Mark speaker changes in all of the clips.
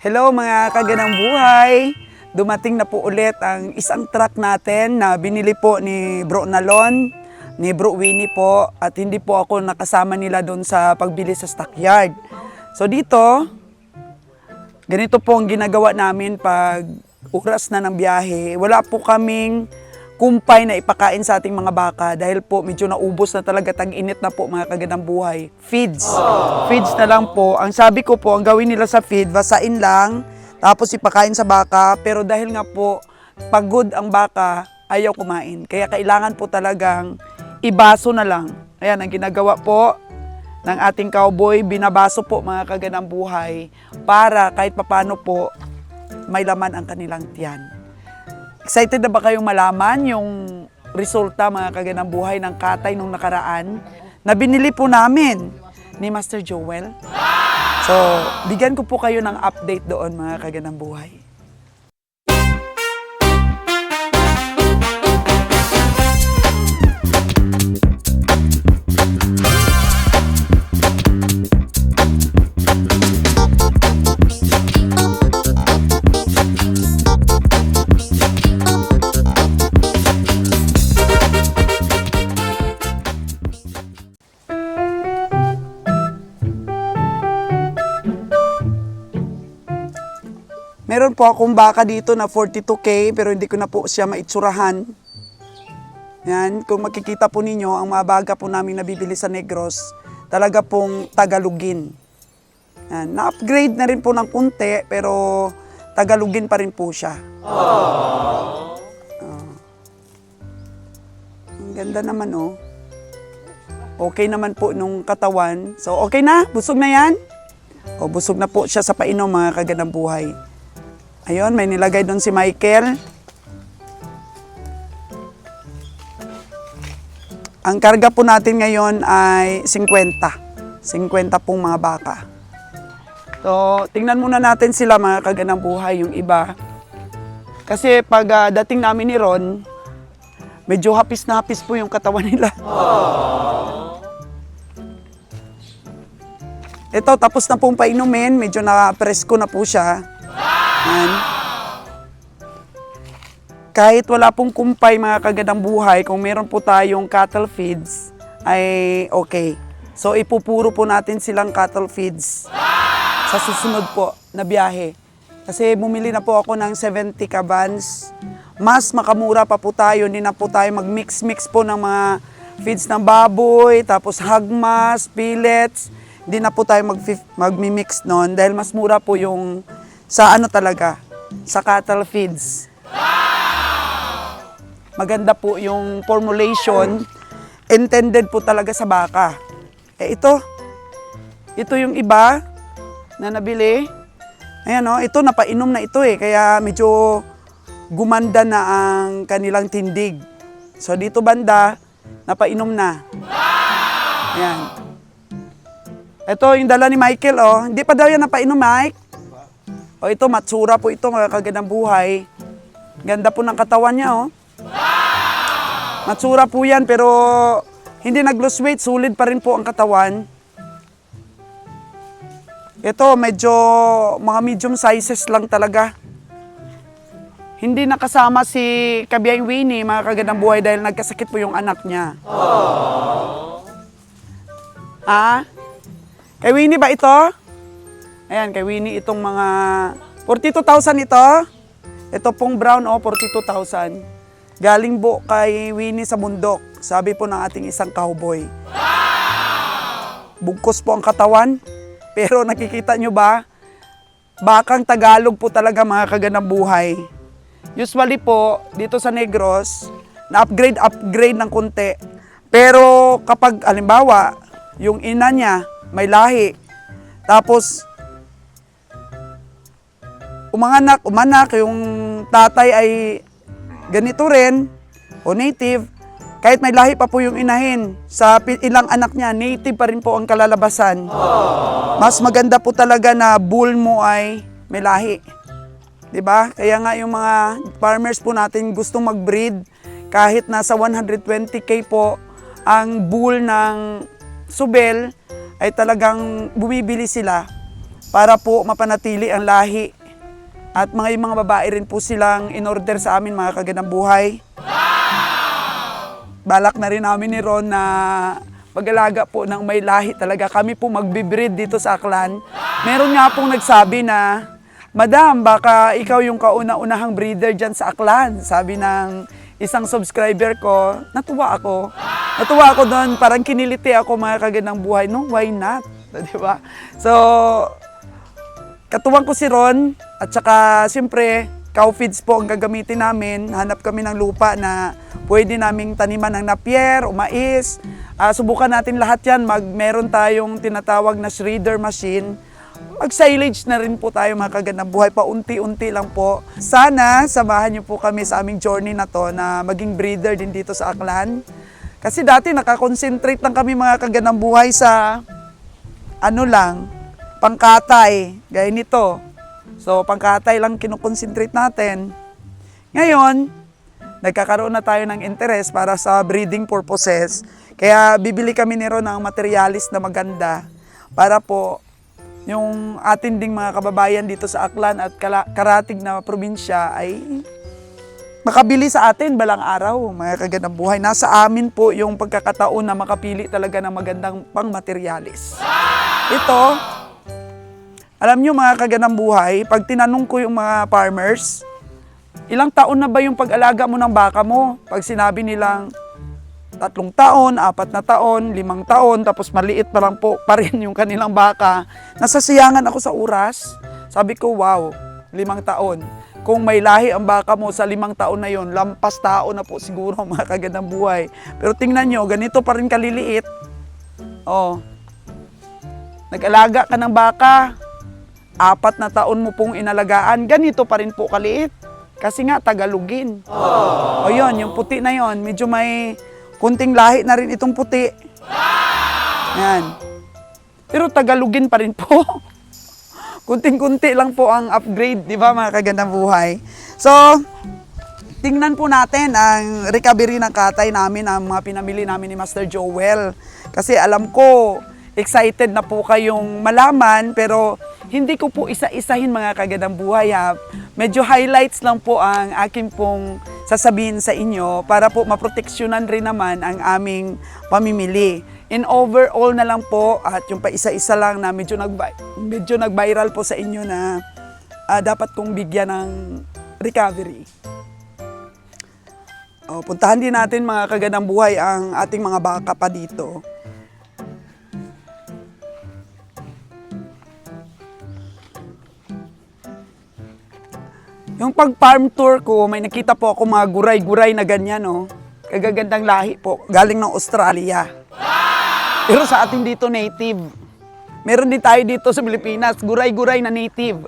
Speaker 1: Hello mga kaganang buhay! Dumating na po ulit ang isang truck natin na binili po ni Bro Nalon, ni Bro Winnie po, at hindi po ako nakasama nila doon sa pagbili sa stockyard. So dito, ganito po ang ginagawa namin pag oras na ng biyahe. Wala po kaming kumpay na ipakain sa ating mga baka dahil po medyo naubos na talaga, tag-init na po mga kaganang buhay. Feeds. Feeds na lang po. Ang sabi ko po, ang gawin nila sa feed, basain lang, tapos ipakain sa baka. Pero dahil nga po, pagod ang baka, ayaw kumain. Kaya kailangan po talagang ibaso na lang. Ayan, ang ginagawa po ng ating cowboy, binabaso po mga kaganang buhay para kahit papano po, may laman ang kanilang tiyan. Excited na ba kayong malaman yung resulta mga kaganang buhay ng katay nung nakaraan na binili po namin ni Master Joel? So, bigyan ko po kayo ng update doon mga kaganang buhay. Meron po akong baka dito na 42K pero hindi ko na po siya maitsurahan. Yan, kung makikita po ninyo, ang mga baga po namin nabibili sa Negros, talaga pong Tagalugin. Yan, na-upgrade na rin po ng kunti pero Tagalugin pa rin po siya. Ang ganda naman oh. Okay naman po nung katawan. So okay na? Busog na yan? O busog na po siya sa painom mga kaganang buhay. Ayun, may nilagay doon si Michael. Ang karga po natin ngayon ay 50. 50 pong mga baka. So, tingnan muna natin sila mga kaganang buhay, yung iba. Kasi pag dating namin ni Ron, medyo hapis na hapis po yung katawan nila. Ito, tapos na pong painumin, medyo na-presko na po siya. Yan. Kahit wala pong kumpay mga kaganang buhay, kung meron po tayong cattle feeds, ay okay. So ipupuro po natin silang cattle feeds sa susunod po na biyahe. Kasi bumili na po ako ng 70 cabans. Mas makamura pa po tayo, hindi na po tayo mag-mix-mix po ng mga feeds ng baboy, tapos hagmas, pellets. Hindi na po tayo mag-mix noon dahil mas mura po yung sa ano talaga, sa cattle feeds. Maganda po yung formulation, intended po talaga sa baka. Ito yung iba na nabili. Ayan o, ito napainom na ito kaya medyo gumanda na ang kanilang tindig. So dito banda, napainom na. Ayan. Ito yung dala ni Michael hindi pa daw yan napainom, Mike. O ito, matsura po ito, mga kaganang buhay. Ganda po ng katawan niya, Matsura po yan, pero hindi nag-lose weight, sulit pa rin po ang katawan. Ito, medyo mga medium sizes lang talaga. Hindi nakasama si Kabiyang Winnie, mga kaganang buhay, dahil nagkasakit po yung anak niya. Kay Winnie ba ito? Ayan, kay Winnie itong mga 42,000 ito. Ito pong brown 42,000. Galing po kay Winnie sa bundok. Sabi po ng ating isang cowboy. Bugkos po ang katawan. Pero nakikita nyo ba? Bakang Tagalog po talaga mga kaganang buhay. Usually po, dito sa Negros, na-upgrade ng konti. Pero kapag, halimbawa, yung ina niya may lahi. Tapos, umanak, yung tatay ay ganito rin, o native, kahit may lahi pa po yung inahin, sa ilang anak niya, native pa rin po ang kalalabasan. Mas maganda po talaga na bull mo ay may lahi. Diba? Kaya nga yung mga farmers po natin gustong mag-breed, kahit nasa 120K po ang bull ng Subel, ay talagang bumibili sila para po mapanatili ang lahi. At yung mga babae rin po silang in-order sa amin, mga kagandang buhay. Balak na rin namin ni Ron na pag-alaga po ng may lahi talaga. Kami po magbibreed dito sa Aklan. Meron nga pong nagsabi na, Madam, baka ikaw yung kauna-unahang breeder dyan sa Aklan. Sabi ng isang subscriber ko, natuwa ako. Natuwa ako doon, parang kiniliti ako, mga kagandang buhay. No, why not? Diba? So, katuwang ko si Ron, at saka siyempre, cow feeds po ang gagamitin namin. Hanap kami ng lupa na pwede naming taniman ng napier o mais. Subukan natin lahat yan. Meron tayong tinatawag na shredder machine. Mag-silage na rin po tayo, mga kagandang buhay. Paunti-unti lang po. Sana samahan niyo po kami sa aming journey na to na maging breeder din dito sa Aklan. Kasi dati nakakonsentrate lang kami, mga kagandang buhay, sa pangkatay. Gaya nito. So, pangkatay lang kinukonsentrate natin. Ngayon, nagkakaroon na tayo ng interest para sa breeding purposes. Kaya bibili kami ni Ron ng materialis na maganda para po yung atin ding mga kababayan dito sa Aklan at karatig na probinsya ay makabili sa atin balang araw, mga kagandang buhay. Nasa amin po yung pagkakataon na makapili talaga ng magandang pang-materialis. Ito, alam nyo, mga kagandang buhay, pag tinanong ko yung mga farmers, ilang taon na ba yung pag-alaga mo ng baka mo? Pag sinabi nilang 3 taon, 4 na taon, 5 taon, tapos maliit pa lang po pa rin yung kanilang baka, nasasiyangan ako sa oras. Sabi ko, wow, 5 taon. Kung may lahi ang baka mo sa 5 taon na yon, lampas tao na po siguro, mga kagandang buhay. Pero tingnan nyo, ganito pa rin kaliliit. Oh, nag-alaga ka ng baka, 4 na taon mo pong inalagaan, ganito pa rin po kaliit. Kasi nga, Tagalogin. O yun, yung puti na yon, medyo may kunting lahi na rin itong puti. Yan. Pero Tagalogin pa rin po. Kunting-kunti lang po ang upgrade, di ba, mga kagandang buhay? So, tingnan po natin ang recovery ng katay namin, ang mga pinamili namin ni Master Joel. Kasi alam ko, excited na po kayong malaman, pero hindi ko po isa-isahin, mga kagandang buhay, ha. Medyo highlights lang po ang aking pong sasabihin sa inyo para po maproteksyonan rin naman ang aming pamimili. In overall na lang po, at yung pa isa-isa lang na medyo nag-viral po sa inyo na dapat kong bigyan ng recovery. Puntahan din natin, mga kagandang buhay, ang ating mga baka pa dito. Yung pag-farm tour ko, may nakita po ako mga guray-guray na ganyan, oh. Kagagandang lahi po, galing ng Australia. Pero sa atin dito, native. Meron din tayo dito sa Pilipinas, guray-guray na native.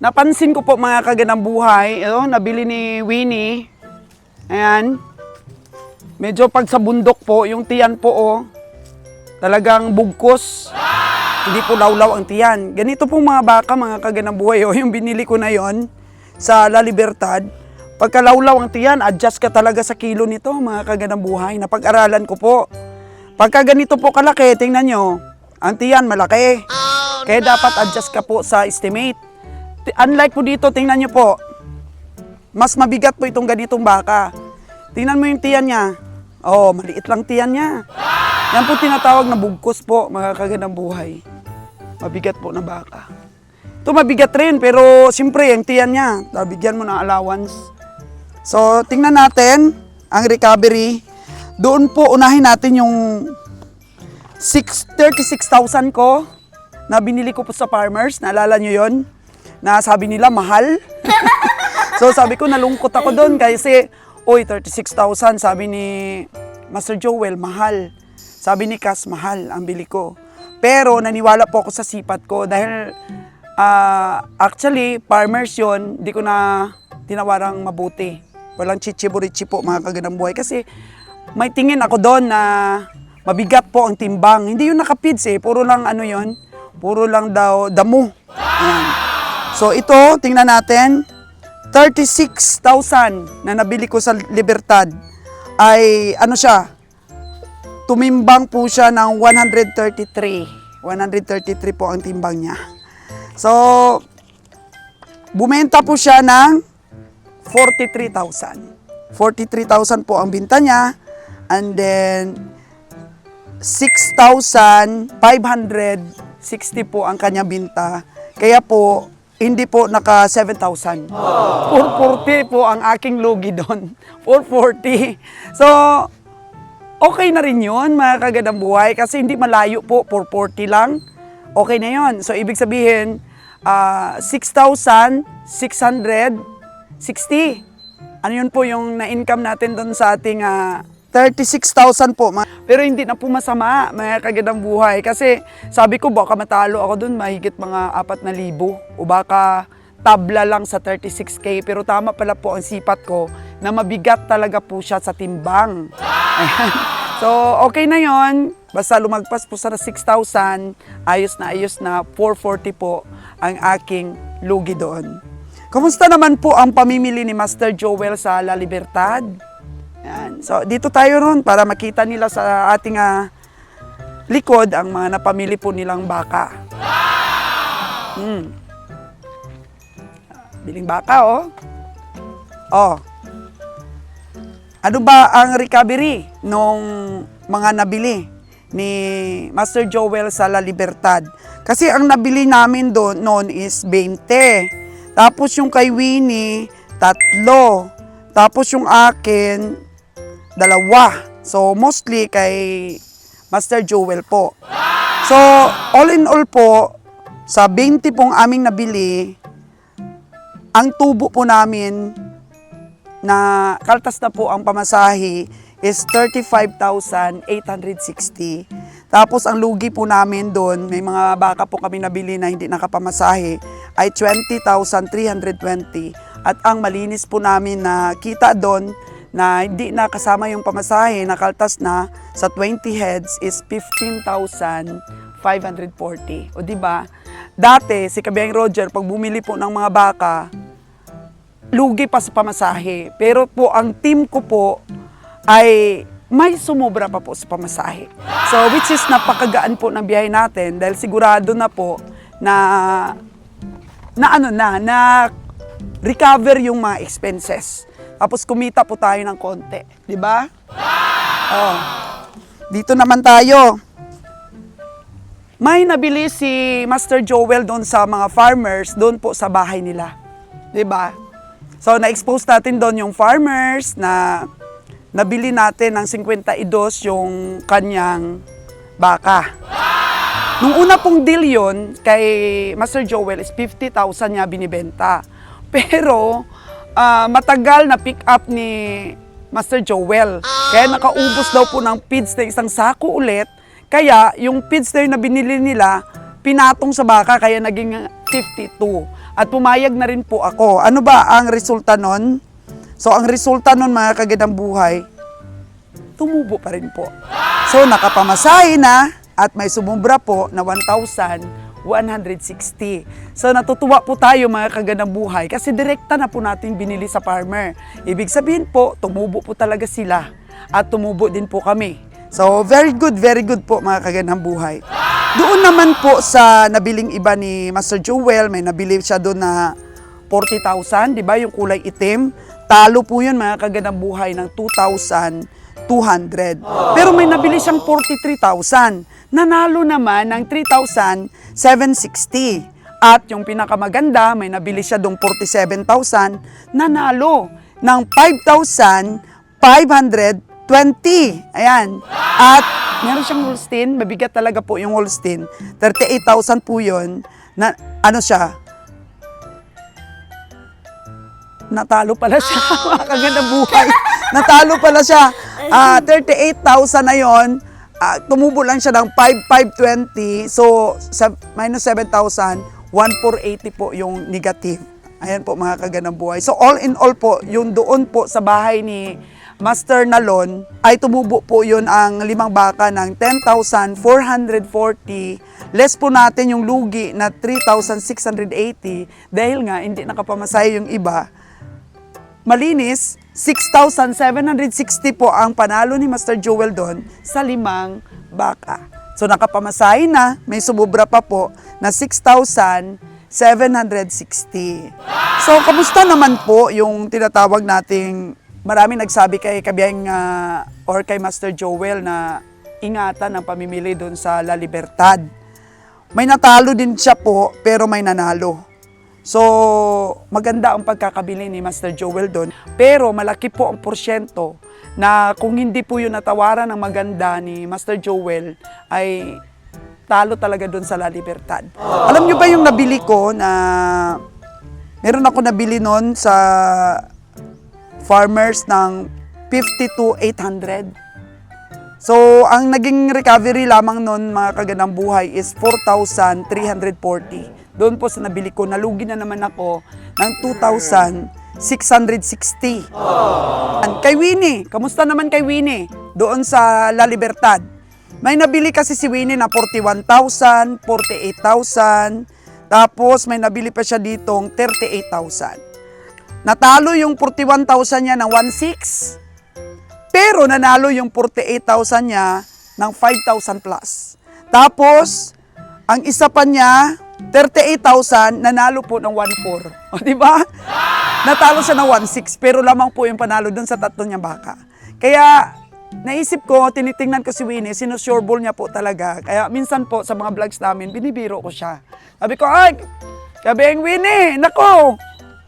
Speaker 1: Napansin ko po, mga kagandang buhay, nabili ni Winnie. Ayan. Medyo pag sa bundok po, yung tiyan po, talagang bugkos. Hindi po lawlaw ang tiyan. Ganito pong mga baka, mga kagandang buhay, yung binili ko na yon sa La Libertad. Pagka lawlaw ang tiyan, adjust ka talaga sa kilo nito, mga kagandang buhay. Napag-aralan ko po. Pagka ganito po kalaki, tingnan nyo, ang tiyan malaki. Kaya dapat adjust ka po sa estimate. Unlike po dito, tingnan nyo po, mas mabigat po itong ganitong baka. Tingnan mo yung tiyan niya. Maliit lang tiyan niya. Yan po tinatawag na bugkos po, mga kagandang buhay. Mabigat po na baka. Ito mabigat rin, pero siyempre, yung tiyan niya, bigyan mo ng allowance. So, tingnan natin ang recovery. Doon po, unahin natin yung 36,000 ko na binili ko po sa farmers. Naalala nyo yon? Na sabi nila, mahal. So, sabi ko, nalungkot ako doon kasi, 36,000, sabi ni Master Joel, mahal. Sabi ni Cass, mahal ang bili ko. Pero naniwala po ako sa sipat ko dahil actually, farmers yon, di ko na tinawarang mabuti. Walang chichiburichi po, mga kagandang buhay. Kasi may tingin ako doon na mabigat po ang timbang. Hindi yun nakapids puro lang puro lang daw damo. Ayan. So ito, tingnan natin, 36,000 na nabili ko sa Libertad ay siya, tumimbang po siya ng 133. 133 po ang timbang niya. So, bumenta po siya ng 43,000. 43,000 po ang binta niya. And then, 6,560 po ang kanya binta. Kaya po, hindi po naka 7,000. 440 po ang aking lugi doon. 440. So, okay na rin yun, mga kagandang buhay, kasi hindi malayo po, 440 lang. Okay na yun. So, ibig sabihin, 6,660. Ano yun po yung na-income natin doon sa ating 36,000 po. Pero hindi na po masama, mga kagandang buhay. Kasi sabi ko, baka matalo ako doon, mahigit mga 4,000. O baka tabla lang sa 36K. Pero tama pala po ang sipat ko na mabigat talaga po siya sa timbang. Ayan. So, okay na yon. Basta lumagpas po sa 6,000, ayos na 440 po ang aking lugi doon. Kumusta naman po ang pamimili ni Master Joel sa La Libertad? Yan. So, dito tayo ron para makita nila sa ating likod ang mga napamili po nilang baka. Biling baka, oh. Oh. Ano ba ang recovery nung mga nabili ni Master Joel sa La Libertad? Kasi ang nabili namin doon noon is 20. Tapos yung kay Winnie, 3. Tapos yung akin, 2. So, mostly kay Master Joel po. So, all in all po, sa 20 pong aming nabili, ang tubo po namin na kaltas na po ang pamasahe is 35,860. Tapos ang lugi po namin doon, may mga baka po kami nabili na hindi nakapamasahe, ay 20,320. At ang malinis po namin na kita doon na hindi nakasama yung pamasahe, nakaltas na sa 20 heads is 15,540. O diba? Dati, si Kabiyang Roger, pag bumili po ng mga baka, lugi pa sa pamasahe. Pero po, ang team ko po ay may sumobra pa po sa pamasahe. So, which is napakagaan po ng biyahe natin dahil sigurado na po na recover yung mga expenses. Tapos kumita po tayo ng konti, di ba? Oh. Dito naman tayo. May nabili si Master Joel doon sa mga farmers, doon po sa bahay nila. Di ba? So, na-expose natin doon yung farmers na nabili natin ng 52 yung kanyang baka. Nung una pong deal yun, kay Master Joel is 50,000 niya binibenta. Pero matagal na pick up ni Master Joel. Kaya nakaubos daw po ng feeds na isang sako ulit. Kaya yung feeds na yun na binili nila, pinatong sa baka kaya naging 52. At pumayag na rin po ako. Ano ba ang resulta nun? So, ang resulta nun, mga kagandang buhay, tumubo pa rin po. So, nakapamasahe na at may sumubra po na 1,160. So, natutuwa po tayo, mga kagandang buhay, kasi direkta na po natin binili sa farmer. Ibig sabihin po, tumubo po talaga sila at tumubo din po kami. So, very good po, mga kagandang buhay. Doon naman po sa nabiling iba ni Master Joel, may nabili siya doon na 40,000, di ba, yung kulay itim. Talo po yun, mga kagandang buhay, ng 2,200. Pero may nabili siyang 43,000. Nanalo naman ng 3,760. At yung pinakamaganda, may nabili siya dong 47,000. Nanalo ng 5,520. Ayan. At meron siyang Holstein. Mabigat talaga po yung Holstein. 38,000 po yun. Na, ano siya? Natalo pala siya. Kagandang buhay. Natalo pala siya. 38,000 na yun. Tumubo lang siya ng 5,520. So, minus 7,000, 1,480 po yung negative. Ayan po, mga kagandang buhay. So, all in all po, yung doon po sa bahay ni Master Nalon, ay tumubo po yun ang 5 baka ng 10,440. Less po natin yung lugi na 3,680 dahil nga hindi nakapamasahe yung iba. Malinis, 6,760 po ang panalo ni Master Joel doon sa 5 baka. So nakapamasahe na, may sumubra pa po na 6,760. So kamusta naman po yung tinatawag nating, marami nagsabi kay Kabiyang or kay Master Joel na ingatan ang pamimili doon sa La Libertad. May natalo din siya po, pero may nanalo. So, maganda ang pagkakabili ni Master Joel doon. Pero malaki po ang porsyento na kung hindi po yun natawaran ng maganda ni Master Joel, ay talo talaga doon sa La Libertad. Alam nyo ba yung nabili ko na, meron ako nabili noon sa farmers ng 52,800. So, ang naging recovery lamang noon mga kaganang buhay is 4,340. Doon po sa nabili ko, nalugi na naman ako ng 2,660. Kay Winnie, kamusta naman kay Winnie? Doon sa La Libertad. May nabili kasi si Winnie na 41,000, 48,000, tapos may nabili pa siya ditong 38,000. Natalo yung 41,000 niya ng 1,600, pero nanalo yung 48,000 niya ng 5,000 plus. Tapos, ang isa pa niya, 38,000, nanalo po ng 1,400. O, di ba? Natalo siya ng 1,600, pero lamang po yung panalo dun sa tatlo niya baka. Kaya, naisip ko, tinitingnan ko si Winnie, sinusureball niya po talaga. Kaya minsan po sa mga vlogs namin, binibiro ko siya. Sabi ko, ay, Kabiyang Winnie, nako,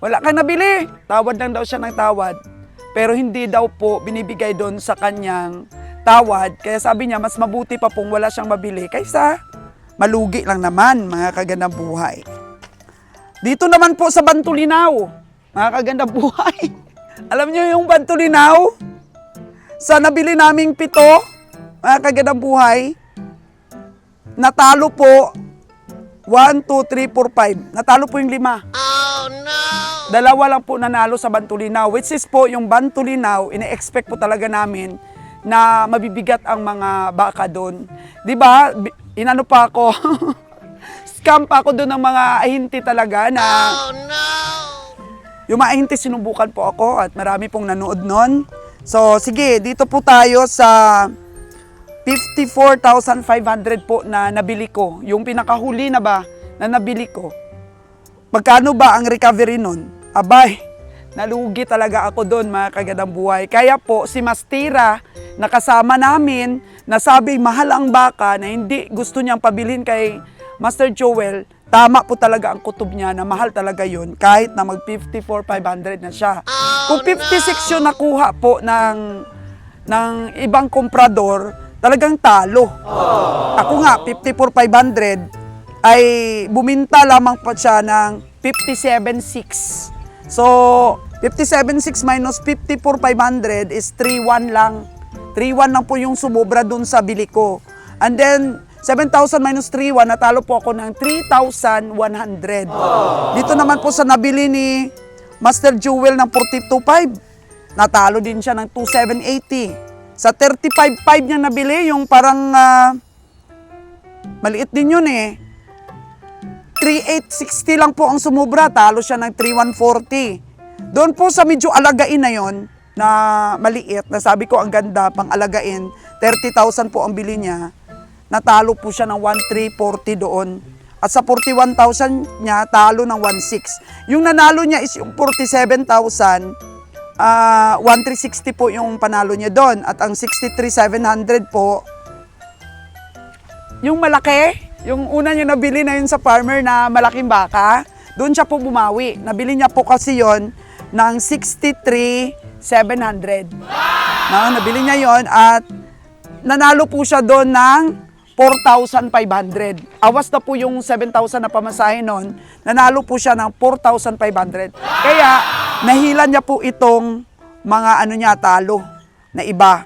Speaker 1: wala kang nabili. Tawad lang daw siya ng tawad. Pero hindi daw po binibigay doon sa kanyang tawad. Kaya sabi niya, mas mabuti pa pong wala siyang mabili kaysa malugi lang naman, mga kagandang buhay. Dito naman po sa Bantulinaw, mga kagandang buhay. Alam niyo yung Bantulinaw? Sa nabili naming 7, mga kagandang buhay, natalo po 1, 2, 3, 4, 5. Natalo po yung 5. Oh no! 2 lang po nanalo sa Bantulinaw, which is po yung Bantulinaw, ine-expect po talaga namin na mabibigat ang mga baka doon. Di ba? Inano pa ako, scam pa ako doon ng mga ahinti talaga na, oh, no! Yung mga ahinti sinubukan po ako at marami pong nanood nun. So sige, dito po tayo sa 54,500 po na nabili ko. Yung pinakahuli na ba na nabili ko. Magkano ba ang recovery nun? Abay, nalugi talaga ako doon mga kagandang buhay. Kaya po si Mastira, nakasama namin, nasabi mahal ang baka na hindi gusto niyang pabilin kay Master Joel, tama po talaga ang kutob niya na mahal talaga yun kahit na mag 54,500 na siya. Kung 56 yun nakuha po ng ibang komprador, talagang talo. Ako nga, 54,500 ay buminta lamang pa siya ng 57,600. So, 57,600 minus 54,500 is 3,100 lang. 3,100 lang po yung sumobra dun sa bili ko. And then, 7,000 minus 3,100, natalo po ako ng 3,100. Dito naman po sa nabili ni Master Joel ng 42,500, natalo din siya ng 2,780. Sa 35,500 niya nabili, yung parang maliit din yun eh. 3,860 lang po ang sumubra, talo siya ng 3,140. Doon po sa medyo alagain na yon na maliit, na sabi ko ang ganda pang alagain, 30,000 po ang bili niya, natalo po siya ng 1,340 doon. At sa 41,000 niya, talo ng 1,600. Yung nanalo niya is yung 47,000, 1,360 po yung panalo niya doon. At ang 63,700 po, yung malaki, yung una niya nabili na yun sa farmer na malaking baka, doon siya po bumawi. Nabili niya po kasi yon ng 63,700. Nabili niya yon at nanalo po siya doon ng 4,500. Awas na po yung 7,000 na pamasahe noon, nanalo po siya ng 4,500. Kaya nahilan niya po itong mga talo na iba.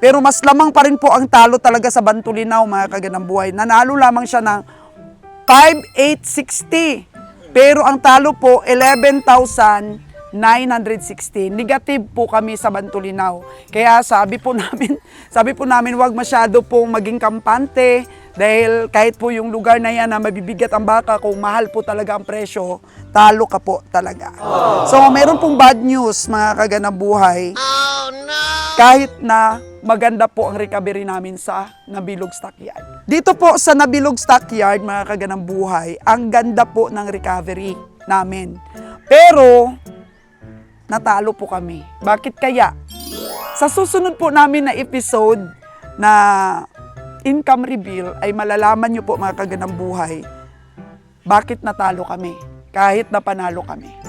Speaker 1: Pero mas lamang pa rin po ang talo talaga sa Bantulinaw, mga kagandang buhay. Nanalo lamang siya ng 5,860. Pero ang talo po, 11,900. 916. Negative po kami sa Bantulinaw. Kaya sabi po namin wag masyado pong maging kampante dahil kahit po yung lugar na yan na mabibigat ang baka, kung mahal po talaga ang presyo, talo ka po talaga. So meron pong bad news mga kaganang buhay. Kahit na maganda po ang recovery namin sa Nabilog Stockyard. Dito po sa Nabilog Stockyard, mga kaganang buhay, ang ganda po ng recovery namin. Pero, natalo po kami. Bakit kaya? Sa susunod po namin na episode na income reveal ay malalaman nyo po mga kaganang buhay bakit natalo kami kahit na panalo kami.